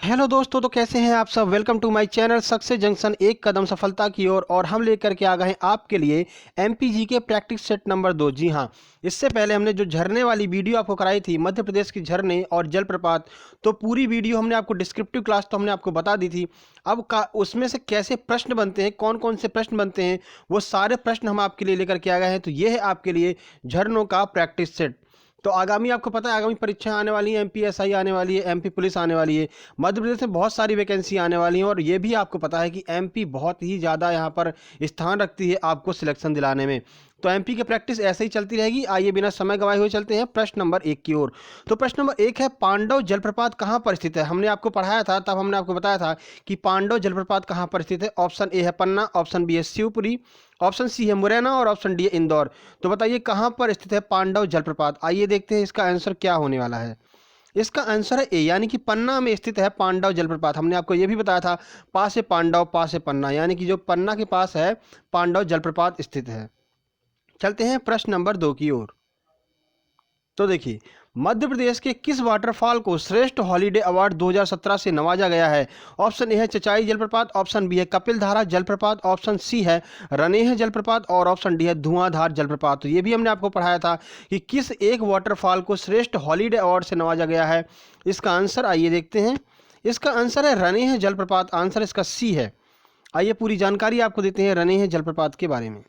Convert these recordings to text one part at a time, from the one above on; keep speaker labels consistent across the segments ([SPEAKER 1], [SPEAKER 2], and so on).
[SPEAKER 1] Hello दोस्तों, तो कैसे हैं आप सब। Welcome to my channel success junction, एक कदम सफलता की ओर। और हम लेकर के आ गए हैं आपके लिए एमपीजी के प्रैक्टिस सेट नंबर 2। जी हाँ, इससे पहले हमने जो झरने वाली वीडियो आपको कराई थी, मध्य प्रदेश की झरने और जलप्रपात, तो पूरी वीडियो हमने आपको डिस्क्रिप्टिव क्लास तो हमने आपको बता दी थी। अब का उसमें से कैसे प्रश्न बनते हैं, कौन कौन से प्रश्न बनते हैं, वो सारे प्रश्न हम आपके लिए लेकर के आ गए हैं। तो ये है आपके लिए झरनों का प्रैक्टिस सेट। तो आगामी आपको पता है आगामी परीक्षाएं आने वाली हैं, एमपीएसआई आने वाली है, एमपी पुलिस आने वाली है, मध्य प्रदेश में बहुत सारी वैकेंसी आने वाली हैं। और ये भी आपको पता है कि एमपी बहुत ही ज़्यादा यहाँ पर स्थान रखती है आपको सिलेक्शन दिलाने में। तो एमपी की प्रैक्टिस ऐसे ही चलती रहेगी। आइए बिना समय गंवाए हुए चलते हैं प्रश्न नंबर 1 की ओर। तो प्रश्न नंबर 1 है, पांडव जलप्रपात कहाँ पर स्थित है। हमने आपको पढ़ाया था, तब हमने आपको बताया था कि पांडव जलप्रपात कहाँ पर स्थित है। ऑप्शन ए है पन्ना, ऑप्शन बी है शिवपुरी, ऑप्शन सी है मुरैना और ऑप्शन डी है इंदौर। तो बताइए कहाँ पर स्थित है पांडव जलप्रपात। आइए देखते हैं इसका आंसर क्या होने वाला है। इसका आंसर है ए, यानी कि पन्ना में स्थित है पांडव जलप्रपात। हमने आपको यह भी बताया था, पास है पांडव पास है पन्ना, यानी कि जो पन्ना के पास है पांडव जलप्रपात स्थित है। चलते हैं प्रश्न नंबर 2 की ओर। तो देखिए, मध्य प्रदेश के किस वाटरफॉल को श्रेष्ठ हॉलीडे अवार्ड 2017 से नवाजा गया है। ऑप्शन ए है चचाई जलप्रपात, ऑप्शन बी है कपिल धारा जलप्रपात, ऑप्शन सी है रनेह जलप्रपात और ऑप्शन डी है धुआंधार जलप्रपात। तो ये भी हमने आपको पढ़ाया था कि किस एक वाटरफॉल को श्रेष्ठ हॉलीडे अवार्ड से नवाजा गया है। इसका आंसर आइए देखते हैं। इसका आंसर है रनेह जलप्रपात। आंसर इसका सी है। आइए पूरी जानकारी आपको देते हैं रनेह जलप्रपात के बारे में।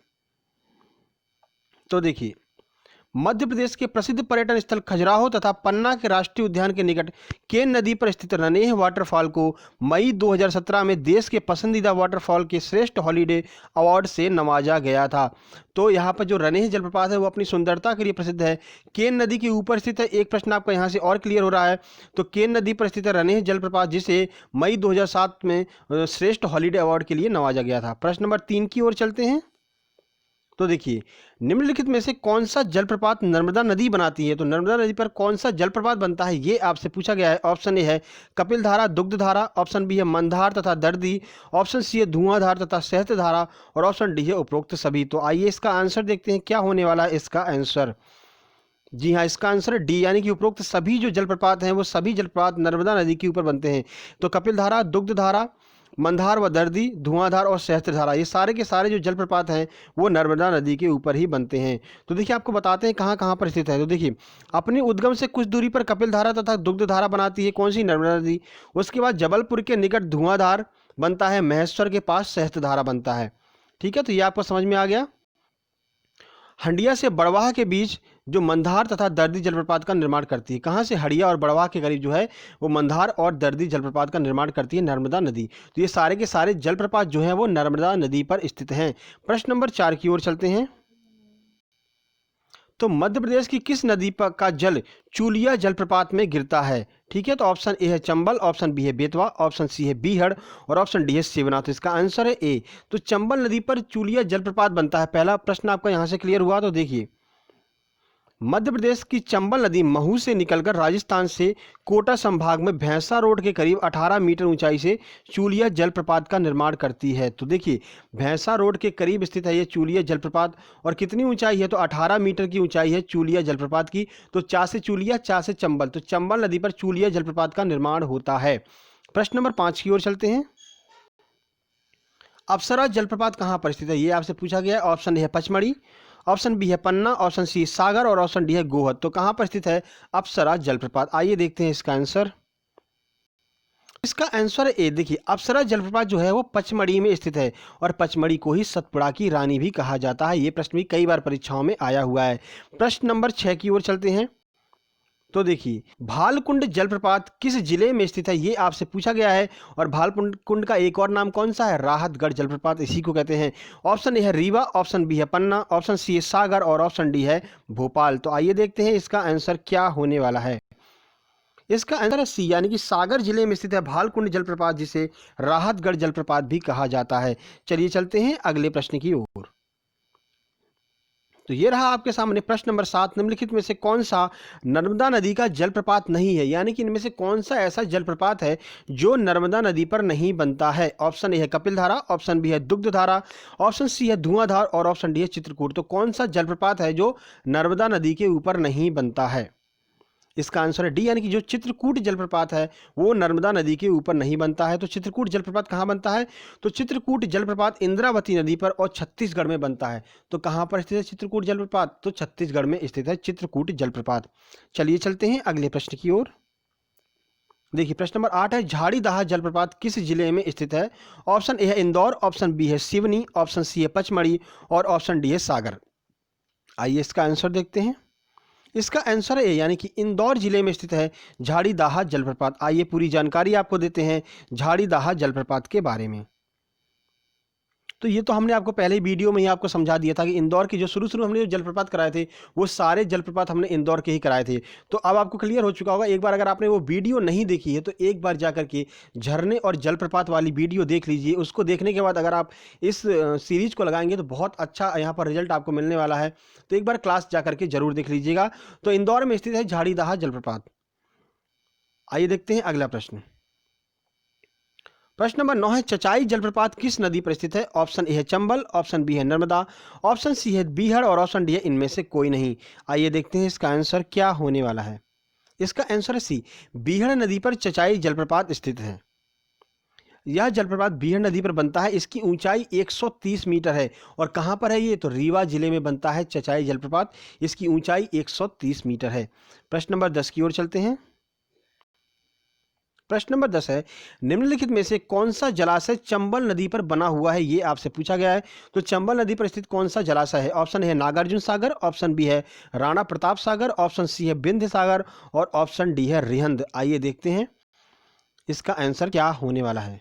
[SPEAKER 1] तो देखिए, मध्य प्रदेश के प्रसिद्ध पर्यटन स्थल खजुराहो तथा पन्ना के राष्ट्रीय उद्यान के निकट केन नदी पर स्थित रनेह वाटरफॉल को मई 2017 में देश के पसंदीदा वाटरफॉल के श्रेष्ठ हॉलीडे अवार्ड से नवाजा गया था। तो यहाँ पर जो रनेह जलप्रपात है वो अपनी सुंदरता के लिए प्रसिद्ध है। केन नदी के ऊपर स्थित है। एक प्रश्न आपका यहाँ से और क्लियर हो रहा है। तो केन नदी पर स्थित है रनेह जलप्रपात, जिसे मई 2007 में श्रेष्ठ हॉलीडे अवार्ड के लिए नवाजा गया था। प्रश्न नंबर 3 की ओर चलते हैं। तो देखिए, निम्नलिखित में से कौन सा जलप्रपात नर्मदा नदी बनाती है। तो नर्मदा नदी पर कौन सा जलप्रपात बनता है, ये आपसे पूछा गया है। ऑप्शन ए है कपिल धारा दुग्ध धारा, ऑप्शन बी है मंदार तथा दर्दी, ऑप्शन सी है धुआंधार तथा सहस्त्र धारा और ऑप्शन डी है उपरोक्त सभी। तो आइए इसका आंसर देखते हैं क्या होने वाला है इसका आंसर। जी हाँ, इसका आंसर है डी, यानी कि उपरोक्त सभी जो जलप्रपात हैं वो सभी जलप्रपात नर्मदा नदी के ऊपर बनते हैं। तो कपिल धारा, दुग्ध धारा, मंदार व दर्दी, धुआंधार और सहस्त्रधारा, ये सारे के सारे जो जलप्रपात हैं वो नर्मदा नदी के ऊपर ही बनते हैं। तो देखिए, आपको बताते हैं कहाँ कहाँ पर स्थित है। तो देखिए, अपनी उद्गम से कुछ दूरी पर कपिल धारा तथा दुग्ध धारा बनाती है कौन सी, नर्मदा नदी। उसके बाद जबलपुर के निकट धुआंधार बनता है, महेश्वर के पास सहस्त्रधारा बनता है। ठीक है, तो ये आपको समझ में आ गया। हंडिया से बड़वाह के बीच जो मंदार तथा दर्दी जलप्रपात का निर्माण करती है, कहाँ से, हंडिया और बड़वाह के करीब जो है वो मंदार और दर्दी जलप्रपात का निर्माण करती है नर्मदा नदी। तो ये सारे के सारे जलप्रपात जो हैं वो नर्मदा नदी पर स्थित हैं। प्रश्न नंबर 4 की ओर चलते हैं। तो मध्य प्रदेश की किस नदी पर का जल चूलिया जलप्रपात में गिरता है। ठीक है, तो ऑप्शन ए है चंबल, ऑप्शन बी है बेतवा, ऑप्शन सी है बीहड़ और ऑप्शन डी है शिवनाथ। तो इसका आंसर है ए। तो चंबल नदी पर चूलिया जलप्रपात बनता है। पहला प्रश्न आपका यहाँ से क्लियर हुआ। तो देखिए, मध्य प्रदेश की चंबल नदी महू से निकलकर राजस्थान से कोटा संभाग में भैंसा रोड के करीब 18 मीटर ऊंचाई से चूलिया जलप्रपात का निर्माण करती है। तो देखिए, भैंसा रोड के करीब स्थित है ये चूलिया जलप्रपात। और कितनी ऊंचाई है, तो 18 मीटर की ऊंचाई है चूलिया जलप्रपात की। तो चा से चूलिया, चा से चंबल, तो चंबल नदी पर चूलिया जलप्रपात का निर्माण होता है। प्रश्न नंबर 5 की ओर चलते हैं। अप्सरा जलप्रपात कहाँ पर स्थित है, ये आपसे पूछा गया है। ऑप्शन ए है पचमढ़ी, ऑप्शन बी है पन्ना, ऑप्शन सी सागर और ऑप्शन डी है गोहद। तो कहाँ पर स्थित है अप्सरा जलप्रपात। आइए देखते हैं इसका आंसर। इसका आंसर है ए। देखिए, अप्सरा जलप्रपात जो है वो पचमढ़ी में स्थित है और पचमढ़ी को ही सतपुड़ा की रानी भी कहा जाता है। ये प्रश्न भी कई बार परीक्षाओं में आया हुआ है। प्रश्न नंबर 6 की ओर चलते हैं। तो देखिए, भालकुंड जलप्रपात किस जिले में स्थित है, ये आपसे पूछा गया है। और भालकुंड कुंड का एक और नाम कौन सा है, राहतगढ़ जलप्रपात, इसी को कहते हैं। ऑप्शन ए है रीवा, ऑप्शन बी है पन्ना, ऑप्शन सी है सागर और ऑप्शन डी है भोपाल। तो आइए देखते हैं इसका आंसर क्या होने वाला है। इसका आंसर है सी, यानी कि सागर जिले में स्थित है भालकुंड जलप्रपात, जिसे राहतगढ़ जलप्रपात भी कहा जाता है। चलिए चलते हैं अगले प्रश्न की ओर। तो ये रहा आपके सामने प्रश्न नंबर 7। निम्नलिखित में से कौन सा नर्मदा नदी का जलप्रपात नहीं है, यानी कि इनमें से कौन सा ऐसा जलप्रपात है जो नर्मदा नदी पर नहीं बनता है। ऑप्शन ए है कपिल धारा, ऑप्शन बी है दुग्ध धारा, ऑप्शन सी है धुआंधार और ऑप्शन डी है चित्रकूट। तो कौन सा जलप्रपात है जो नर्मदा नदी के ऊपर नहीं बनता है। इसका आंसर है डी, यानी कि जो चित्रकूट जलप्रपात है वो नर्मदा नदी के ऊपर नहीं बनता है। तो चित्रकूट जलप्रपात कहाँ बनता है? तो चित्रकूट जलप्रपात इंद्रावती नदी पर और छत्तीसगढ़ में बनता है। तो कहाँ पर स्थित है चित्रकूट जलप्रपात? तो छत्तीसगढ़ में स्थित है चित्रकूट जलप्रपात। चलिए चलते हैं अगले प्रश्न की ओर। देखिए प्रश्न नंबर 8 है, झाड़ीदाह जलप्रपात किस जिले में स्थित है? ऑप्शन ए है इंदौर, ऑप्शन बी है सिवनी, ऑप्शन सी है पचमढ़ी और ऑप्शन डी है सागर। आइए इसका आंसर देखते हैं। इसका आंसर है ए, यानी कि इंदौर जिले में स्थित है झाड़ीदाह जलप्रपात। आइए पूरी जानकारी आपको देते हैं झाड़ीदाह जलप्रपात के बारे में। तो ये तो हमने आपको पहले ही वीडियो में ही आपको समझा दिया था कि इंदौर के जो शुरू हमने जो जलप्रपात कराए थे वो सारे जलप्रपात हमने इंदौर के ही कराए थे। तो अब आपको क्लियर हो चुका होगा। एक बार अगर आपने वो वीडियो नहीं देखी है तो एक बार जा करके झरने और जलप्रपात वाली वीडियो देख लीजिए। उसको देखने के बाद अगर आप इस सीरीज को लगाएंगे तो बहुत अच्छा यहाँ पर रिजल्ट आपको मिलने वाला है। तो एक बार क्लास जा करके जरूर देख लीजिएगा। तो इंदौर में स्थित है झाड़ीदाह जलप्रपात। आइए देखते हैं अगला प्रश्न। प्रश्न नंबर 9 है, चचाई जलप्रपात किस नदी पर स्थित है? ऑप्शन ए है चंबल, ऑप्शन बी है नर्मदा, ऑप्शन सी है बीहड़ और ऑप्शन डी है इनमें से कोई नहीं। आइए देखते हैं इसका आंसर क्या होने वाला है। इसका आंसर है सी, बीहड़ नदी पर चचाई जलप्रपात स्थित है। यह जलप्रपात बीहड़ नदी पर बनता है। इसकी ऊंचाई 130 मीटर है। और कहां पर है ये? तो रीवा जिले में बनता है चचाई जलप्रपात। इसकी ऊंचाई 130 मीटर है। प्रश्न नंबर 10 की ओर चलते हैं। प्रश्न नंबर 10 है, निम्नलिखित में से कौन सा जलाशय चंबल नदी पर बना हुआ है? ये आपसे पूछा गया है। तो चंबल नदी पर स्थित कौन सा जलाशय है? ऑप्शन है नागार्जुन सागर, ऑप्शन बी है राणा प्रताप सागर, ऑप्शन सी है विंध्य सागर और ऑप्शन डी है रिहंद। आइए देखते हैं इसका आंसर क्या होने वाला है।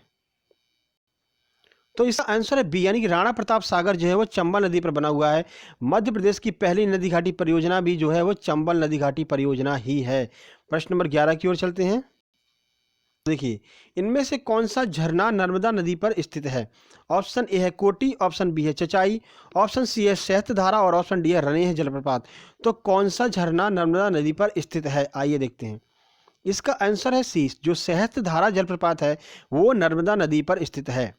[SPEAKER 1] तो इसका आंसर है बी, यानी कि राणा प्रताप सागर जो है वो चंबल नदी पर बना हुआ है। मध्य प्रदेश की पहली नदी घाटी परियोजना भी जो है वो चंबल नदी घाटी परियोजना ही है। प्रश्न नंबर 11 की ओर चलते हैं। देखिए इनमें से कौन सा झरना नर्मदा नदी पर स्थित है? ऑप्शन ए है कोटी, ऑप्शन बी है चचाई, ऑप्शन सी है सहस्त्रधारा और ऑप्शन डी है रनेह जलप्रपात। तो कौन सा झरना नर्मदा नदी पर स्थित है? आइए देखते हैं। इसका आंसर है सी, जो सहस्त्रधारा जलप्रपात है वो नर्मदा नदी पर स्थित है।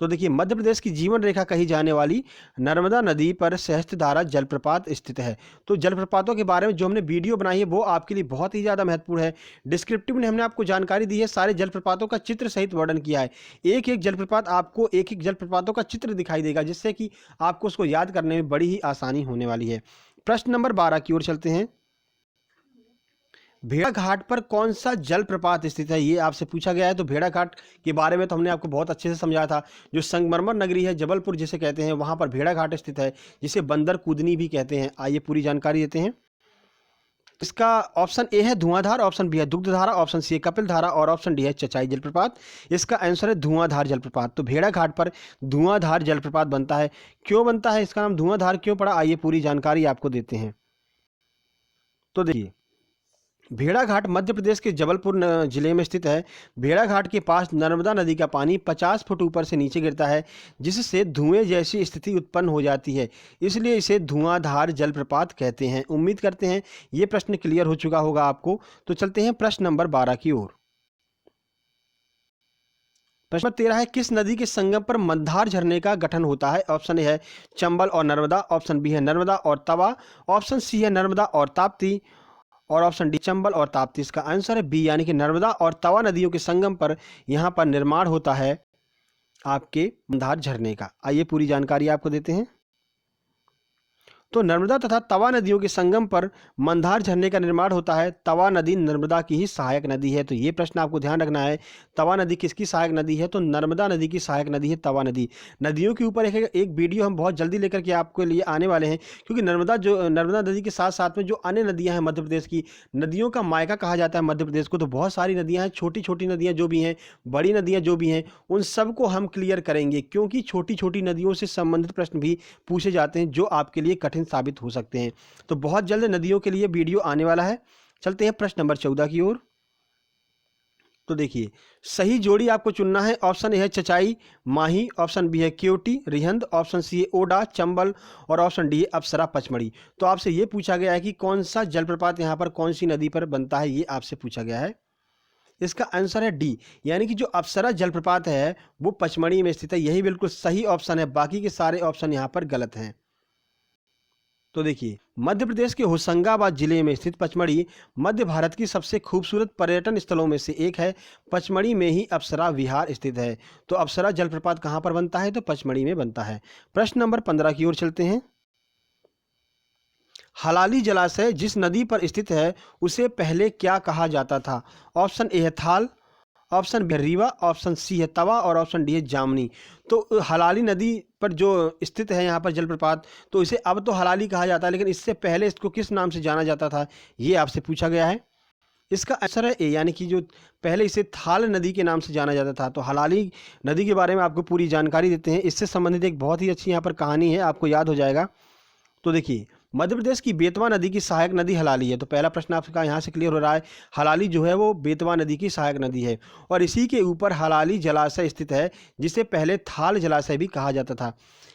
[SPEAKER 1] तो देखिए मध्य प्रदेश की जीवन रेखा कही जाने वाली नर्मदा नदी पर सहस्त्रधारा जलप्रपात स्थित है। तो जलप्रपातों के बारे में जो हमने वीडियो बनाई है वो आपके लिए बहुत ही ज़्यादा महत्वपूर्ण है। डिस्क्रिप्टिव में हमने आपको जानकारी दी है, सारे जलप्रपातों का चित्र सहित वर्णन किया है। एक एक जलप्रपात आपको एक एक जलप्रपातों का चित्र दिखाई देगा, जिससे कि आपको उसको याद करने में बड़ी ही आसानी होने वाली है। प्रश्न नंबर 12 की ओर चलते हैं। भेड़ाघाट पर कौन सा जलप्रपात स्थित है? ये आपसे पूछा गया है। तो भेड़ाघाट के बारे में तो हमने आपको बहुत अच्छे से समझाया था। जो संगमरमर नगरी है जबलपुर जिसे कहते हैं, वहां पर भेड़ाघाट स्थित है, जिसे बंदर कूदनी भी कहते हैं। आइए पूरी जानकारी देते हैं। इसका ऑप्शन ए है धुआंधार, ऑप्शन बी है दुग्धधारा, ऑप्शन सी है कपिलधारा और ऑप्शन डी है चचाई जलप्रपात। इसका आंसर है धुआंधार जलप्रपात। तो भेड़ाघाट पर धुआंधार जलप्रपात बनता है। क्यों बनता है, इसका नाम धुआंधार क्यों पड़ा? आइए पूरी जानकारी आपको देते हैं। तो देखिए भेड़ाघाट मध्य प्रदेश के जबलपुर जिले में स्थित है। भेड़ाघाट के पास नर्मदा नदी का पानी 50 फुट ऊपर से नीचे गिरता है, जिससे धुएं जैसी स्थिति उत्पन्न हो जाती है। इसलिए इसे धुआंधार जलप्रपात कहते हैं। उम्मीद करते हैं ये प्रश्न क्लियर हो चुका होगा आपको। तो चलते हैं प्रश्न नंबर 12 की ओर। प्रश्न 13 है, किस नदी के संगम पर मंदार झरने का गठन होता है? ऑप्शन ए है चंबल और नर्मदा, ऑप्शन बी है नर्मदा और तवा, ऑप्शन सी है नर्मदा और ताप्ती और ऑप्शन डी चंबल और ताप्ती। इसका आंसर है बी, यानी कि नर्मदा और तवा नदियों के संगम पर यहाँ पर निर्माण होता है आपके मंदार झरने का। आइए पूरी जानकारी आपको देते हैं। तो नर्मदा तथा तवा नदियों के संगम पर मंदार झरने का निर्माण होता है। तवा नदी नर्मदा की ही सहायक नदी है। तो ये प्रश्न आपको ध्यान रखना है, तवा नदी किसकी सहायक नदी है? तो नर्मदा नदी की सहायक नदी है तवा नदी। नदियों के ऊपर एक वीडियो हम बहुत जल्दी लेकर के आपके लिए आने वाले हैं, क्योंकि नर्मदा नदी के साथ साथ में जो अन्य नदियाँ हैं मध्य प्रदेश की, नदियों का मायका कहा जाता है मध्य प्रदेश को। तो बहुत सारी नदियाँ हैं, छोटी छोटी नदियाँ जो भी हैं, बड़ी नदियाँ जो भी हैं, उन सबको हम क्लियर करेंगे, क्योंकि छोटी छोटी नदियों से संबंधित प्रश्न भी पूछे जाते हैं जो आपके लिए कठिन साबित हो सकते हैं। तो बहुत जल्द नदियों के लिए वीडियो आने वाला है। चलते हैं प्रश्न नंबर 14 की ओर। तो देखिए सही जोड़ी आपको चुनना है। ऑप्शन ए है चचाई माही, ऑप्शन बी है क्योटी रिहंद, ऑप्शन सी है ओडा चंबल और ऑप्शन डी है अप्सरा पचमढ़ी। तो आपसे यह पूछा गया है कि कौन सा जलप्रपात यहां पर कौन सी नदी पर बनता है, ये आपसे पूछा गया है। इसका आंसर है डी, यानी कि जो अप्सरा जलप्रपात है वो पचमढ़ी में स्थित है। यही बिल्कुल सही ऑप्शन है, बाकी के सारे ऑप्शन यहां पर गलत हैं। तो देखिए, मध्य प्रदेश के होशंगाबाद जिले में स्थित पचमढ़ी मध्य भारत की सबसे खूबसूरत पर्यटन स्थलों में से एक है। पचमढ़ी में ही अप्सरा विहार स्थित है। तो अप्सरा जलप्रपात कहाँ पर बनता है? तो पचमढ़ी में बनता है। प्रश्न नंबर 15 की ओर चलते हैं। हलाली जलाशय जिस नदी पर स्थित है उसे पहले क्या कहा जाता था? ऑप्शन ए है थाल, ऑप्शन बी है रीवा, ऑप्शन सी है तवा और ऑप्शन डी है जामनी। तो हलाली नदी पर जो स्थित है यहाँ पर जलप्रपात, तो इसे अब तो हलाली कहा जाता है, लेकिन इससे पहले इसको किस नाम से जाना जाता था, ये आपसे पूछा गया है। इसका आंसर है ए, यानी कि जो पहले इसे थाल नदी के नाम से जाना जाता था। तो हलाली नदी के बारे में आपको पूरी जानकारी देते हैं। इससे संबंधित एक बहुत ही अच्छी यहाँ पर कहानी है, आपको याद हो जाएगा। तो देखिए, मध्य प्रदेश की बेतवा नदी की सहायक नदी हलाली है। तो पहला प्रश्न आपका यहाँ से क्लियर हो रहा है। हलाली जो है वो बेतवा नदी की सहायक नदी है और इसी के ऊपर हलाली जलाशय स्थित है, जिसे पहले थाल जलाशय भी कहा जाता था।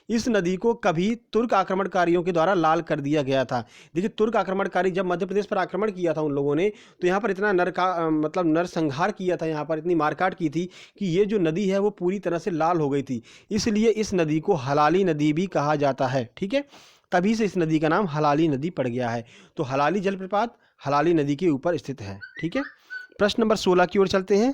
[SPEAKER 1] इस नदी को कभी तुर्क आक्रमणकारियों के द्वारा लाल कर दिया गया था। देखिए, तुर्क आक्रमणकारी जब मध्य प्रदेश पर आक्रमण किया था उन लोगों ने, तो यहाँ पर इतना मतलब नरसंहार किया था, यहाँ पर इतनी मारकाट की थी कि ये जो नदी है वो पूरी तरह से लाल हो गई थी। इसलिए इस नदी को हलाली नदी भी कहा जाता है। ठीक है, तभी से इस नदी का नाम हलाली नदी पड़ गया है। तो हलाली जलप्रपात हलाली नदी के ऊपर स्थित है। ठीक है, प्रश्न नंबर 16 की ओर चलते हैं।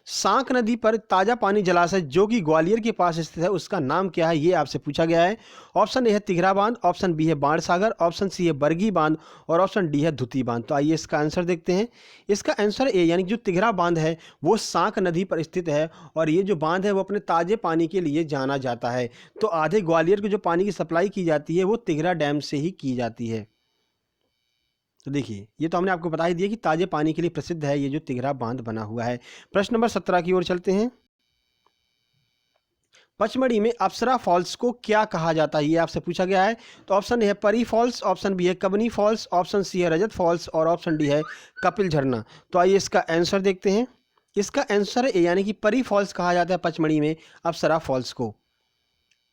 [SPEAKER 1] सांक नदी पर ताजा पानी जलाशय जो कि ग्वालियर के पास स्थित है, उसका नाम क्या है, ये आपसे पूछा गया है। ऑप्शन ए है तिघरा बांध, ऑप्शन बी है बाणसागर, ऑप्शन सी है बरगी बांध और ऑप्शन डी है धुती बांध। तो आइए इसका आंसर देखते हैं। इसका आंसर ए, यानी जो तिघरा बांध है वो सांक नदी पर स्थित है और ये जो बांध है वो अपने ताजे पानी के लिए जाना जाता है। तो आधे ग्वालियर को जो पानी की सप्लाई की जाती है वो तिघरा डैम से ही की जाती है। तो देखिए, ये तो हमने आपको बता ही दिया कि ताजे पानी के लिए प्रसिद्ध है ये जो तिघरा बांध बना हुआ है। प्रश्न नंबर 17 की ओर चलते हैं। पचमढ़ी में अप्सरा फॉल्स को क्या कहा जाता है, ये आपसे पूछा गया है। तो ऑप्शन ए है परी फॉल्स, ऑप्शन बी है कबनी फॉल्स, ऑप्शन सी है रजत फॉल्स और ऑप्शन डी है कपिल झरना। तो आइए इसका आंसर देखते हैं। इसका आंसर है ए, यानी कि परी फॉल्स कहा जाता है पचमढ़ी में अप्सरा फॉल्स को।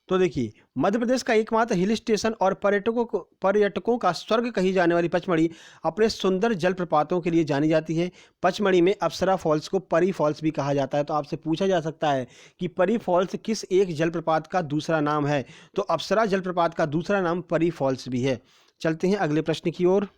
[SPEAKER 1] तो देखिए, मध्य प्रदेश का एकमात्र हिल स्टेशन और पर्यटकों का स्वर्ग कही जाने वाली पचमढ़ी अपने सुंदर जलप्रपातों के लिए जानी जाती है। पचमढ़ी में अप्सरा फॉल्स को परी फॉल्स भी कहा जाता है। तो आपसे पूछा जा सकता है कि परी फॉल्स किस एक जलप्रपात का दूसरा नाम है? तो अप्सरा जलप्रपात का दूसरा नाम परी फॉल्स भी है। चलते हैं अगले प्रश्न की ओर।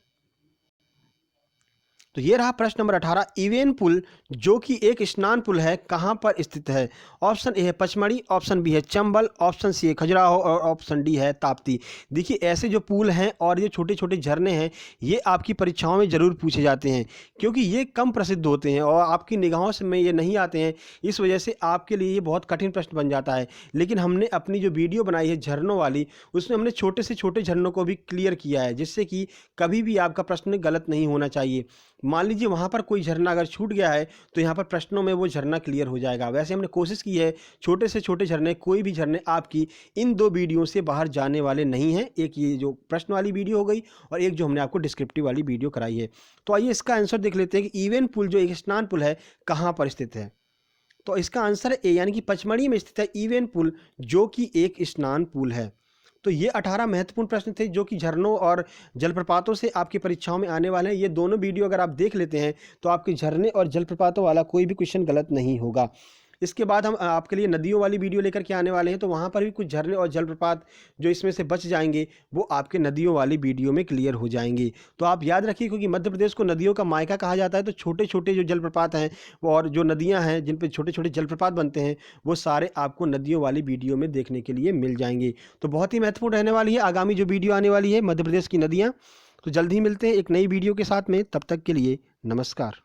[SPEAKER 1] तो ये रहा प्रश्न नंबर 18। इवेन पुल जो कि एक स्नान पुल है कहाँ पर स्थित है? ऑप्शन ए है पचमढ़ी, ऑप्शन बी है चंबल, ऑप्शन सी है खजुराहो और ऑप्शन डी है ताप्ती। देखिए, ऐसे जो पुल हैं और ये छोटे छोटे झरने हैं, ये आपकी परीक्षाओं में ज़रूर पूछे जाते हैं क्योंकि ये कम प्रसिद्ध होते हैं और आपकी निगाहों से में ये नहीं आते हैं। इस वजह से आपके लिए ये बहुत कठिन प्रश्न बन जाता है। लेकिन हमने अपनी जो वीडियो बनाई है झरनों वाली, उसमें हमने छोटे से छोटे झरनों को भी क्लियर किया है, जिससे कि कभी भी आपका प्रश्न गलत नहीं होना चाहिए। मान लीजिए वहाँ पर कोई झरना अगर छूट गया है तो यहाँ पर प्रश्नों में वो झरना क्लियर हो जाएगा। वैसे हमने कोशिश की है छोटे से छोटे झरने, कोई भी झरने आपकी इन दो वीडियो से बाहर जाने वाले नहीं हैं। एक ये जो प्रश्न वाली वीडियो हो गई और एक जो हमने आपको डिस्क्रिप्टिव वाली वीडियो कराई है। तो आइए इसका आंसर देख लेते हैं कि इवेन पुल जो एक स्नान पुल है कहाँ पर स्थित है। तो इसका आंसर है ए, यानी कि पचमढ़ी में स्थित है इवेन पुल जो कि एक स्नान पुल है। तो ये 18 महत्वपूर्ण प्रश्न थे जो कि झरनों और जलप्रपातों से आपकी परीक्षाओं में आने वाले हैं। ये दोनों वीडियो अगर आप देख लेते हैं तो आपके झरने और जलप्रपातों वाला कोई भी क्वेश्चन गलत नहीं होगा। इसके बाद हम आपके लिए नदियों वाली वीडियो लेकर के आने वाले हैं, तो वहाँ पर भी कुछ झरने और जलप्रपात जो इसमें से बच जाएंगे वो आपके नदियों वाली वीडियो में क्लियर हो जाएंगे। तो आप याद रखिए, क्योंकि मध्य प्रदेश को नदियों का मायका कहा जाता है, तो छोटे छोटे जो जलप्रपात हैं और जो नदियाँ हैं जिन पर छोटे छोटे जलप्रपात बनते हैं वो सारे आपको नदियों वाली वीडियो में देखने के लिए मिल जाएंगे। तो बहुत ही महत्वपूर्ण रहने वाली है आगामी जो वीडियो आने वाली है मध्य प्रदेश की नदियाँ। तो जल्द ही मिलते हैं एक नई वीडियो के साथ में, तब तक के लिए नमस्कार।